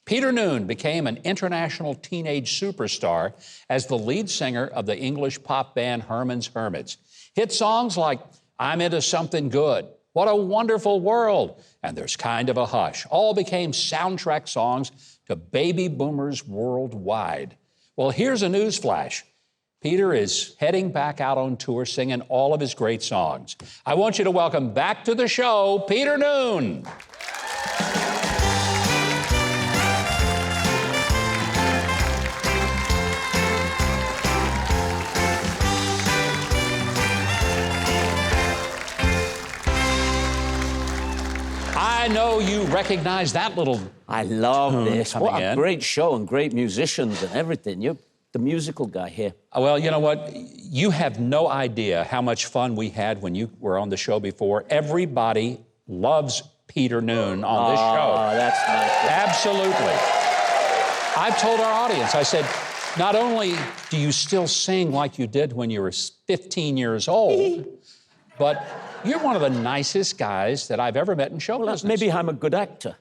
Peter Noone became an international teenage superstar as the lead singer of the English pop band Hermits. Hit songs like I'm Into Something Good, What a Wonderful World, and There's Kind of a Hush all became soundtrack songs to baby boomers worldwide. Well, here's a newsflash. Peter is heading back out on tour singing all of his great songs. I want you to welcome back to the show, Peter Noone. I know you recognize that little I love this. What a in. great show and great musicians and everything. You're the musical guy here. Well, you know what? You have no idea how much fun we had when you were on the show before. Everybody loves Peter Noone on this show. Oh, that's nice. Absolutely. I've told our audience, I said, not only do you still sing like you did when you were 15 years old, but you're one of the nicest guys that I've ever met in show business. Maybe I'm a good actor.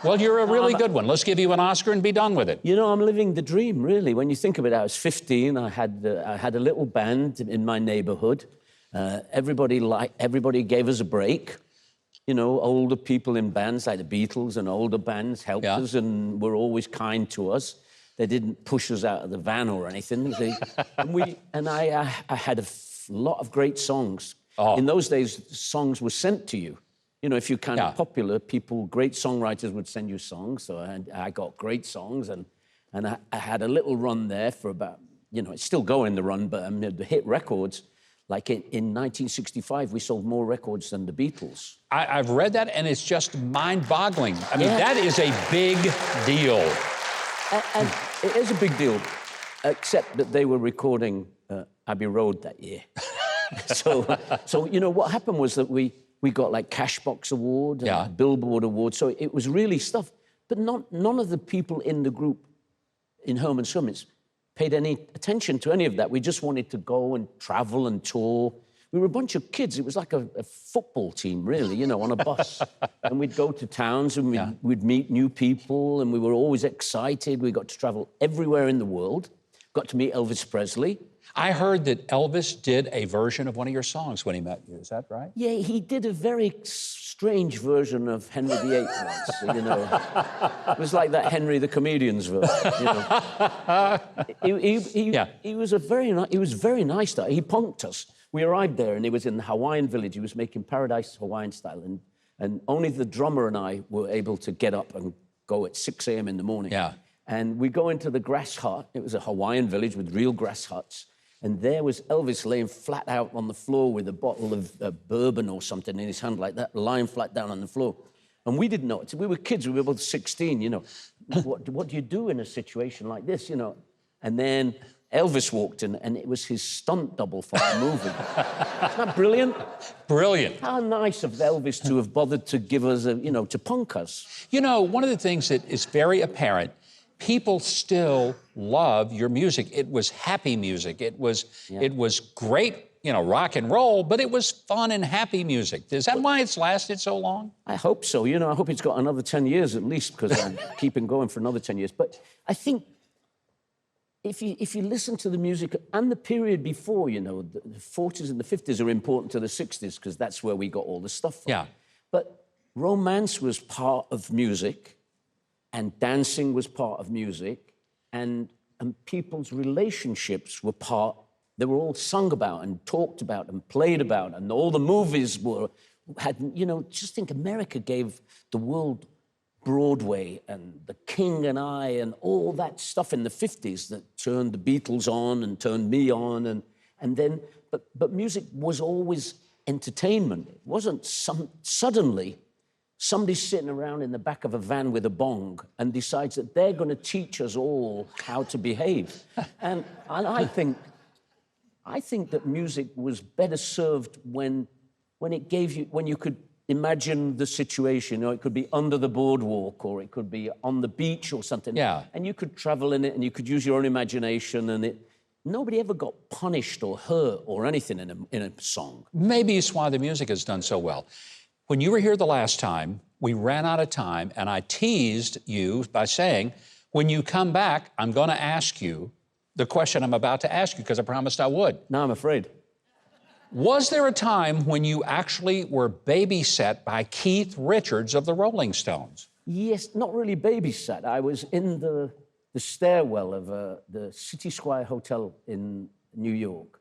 Well, you're a really good one. Let's give you an Oscar and be done with it. You know, I'm living the dream, really. When you think of it, I was 15. I had a little band in my neighborhood. Everybody gave us a break. You know, older people in bands like the Beatles and older bands helped us and were always kind to us. They didn't push us out of the van or anything. I had a lot of great songs. Oh. In those days, songs were sent to you. You know, if you're kind of popular, great songwriters would send you songs. So I got great songs, and I had a little run there for about, you know, it's still going, the run, but the hit records. Like in 1965, we sold more records than the Beatles. I've read that, and it's just mind-boggling. I mean, that is a big deal. And it is a big deal, except that they were recording Abbey Road that year. So you know, what happened was that we got like Cashbox Award, Billboard Award, so it was really stuff. But none of the people in the group in Hermits paid any attention to any of that. We just wanted to go and travel and tour. We were a bunch of kids. It was like a football team, really, you know, on a bus. And we'd go to towns and we'd meet new people, and we were always excited. We got to travel everywhere in the world. Got to meet Elvis Presley. I heard that Elvis did a version of one of your songs when he met you. Is that right? Yeah, he did a very strange version of Henry VIII once, you know. It was like that Henry the Comedian's version, you know. He was very nice. He punked us. We arrived there, and he was in the Hawaiian village. He was making Paradise Hawaiian style, and only the drummer and I were able to get up and go at 6 a.m. in the morning. Yeah. And we go into the grass hut. It was a Hawaiian village with real grass huts. And there was Elvis laying flat out on the floor with a bottle of bourbon or something in his hand like that, lying flat down on the floor. And we didn't know it. We were kids. We were both 16, you know. What do you do in a situation like this, you know? And then Elvis walked in, and it was his stunt double for the movie. Isn't that brilliant? Brilliant. How nice of Elvis to have bothered to give us, to punk us. You know, one of the things that is very apparent, people still love your music. It was happy music. It was great, you know, rock and roll, but it was fun and happy music. Is that why it's lasted so long? I hope so. You know, I hope it's got another 10 years at least, because I'm keeping going for another 10 years. But I think if you listen to the music and the period before, you know, the 40s and the 50s are important to the 60s because that's where we got all the stuff from. Yeah. But romance was part of music, and dancing was part of music, and people's relationships were they were all sung about and talked about and played about, and all the movies had, you know, just think America gave the world Broadway and The King and I and all that stuff in the 50s that turned the Beatles on and turned me on, and then, but music was always entertainment. It wasn't suddenly somebody's sitting around in the back of a van with a bong and decides that they're going to teach us all how to behave. And I think that music was better served when you could imagine the situation. You know, it could be under the boardwalk, or it could be on the beach or something. Yeah. And you could travel in it, and you could use your own imagination, and nobody ever got punished or hurt or anything in a song. Maybe it's why the music has done so well. When you were here the last time, we ran out of time, and I teased you by saying, when you come back, I'm going to ask you the question I'm about to ask you, because I promised I would. Now I'm afraid. Was there a time when you actually were babysat by Keith Richards of the Rolling Stones? Yes, not really babysat. I was in the stairwell of the City Square Hotel in New York.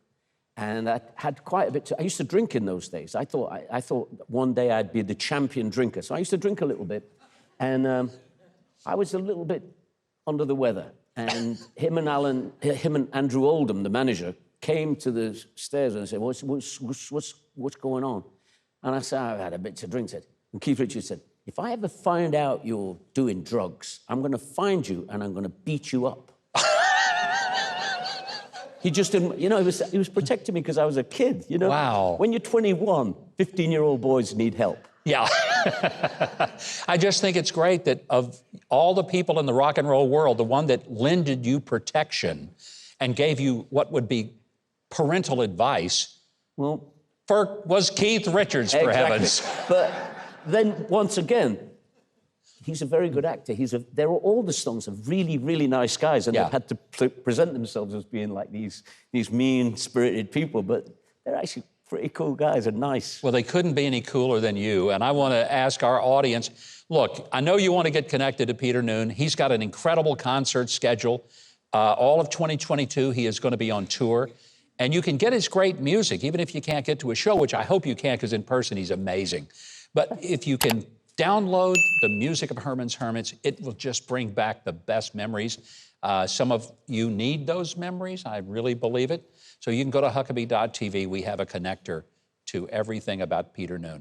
And I had quite a bit I used to drink in those days. I thought one day I'd be the champion drinker. So I used to drink a little bit. And I was a little bit under the weather. And him and Andrew Oldham, the manager, came to the stairs and said, what's going on? And I said, I've had a bit to drink. And Keith Richards said, if I ever find out you're doing drugs, I'm going to find you and I'm going to beat you up. He just didn't, you know, he was protecting me because I was a kid, you know? Wow. When you're 21, 15-year-old boys need help. Yeah. I just think it's great that of all the people in the rock and roll world, the one that lended you protection and gave you what would be parental advice, Well, was Keith Richards, for heavens. But then, once again, he's a very good actor. All the Stones are really, really nice guys, and they've had to present themselves as being like these mean-spirited people, but they're actually pretty cool guys and nice. Well, they couldn't be any cooler than you, and I want to ask our audience, look, I know you want to get connected to Peter Noone. He's got an incredible concert schedule. All of 2022, he is going to be on tour, and you can get his great music, even if you can't get to a show, which I hope you can, because in person he's amazing. But if you can download the music of Herman's Hermits, it will just bring back the best memories. Some of you need those memories. I really believe it. So you can go to Huckabee.tv. We have a connector to everything about Peter Noone.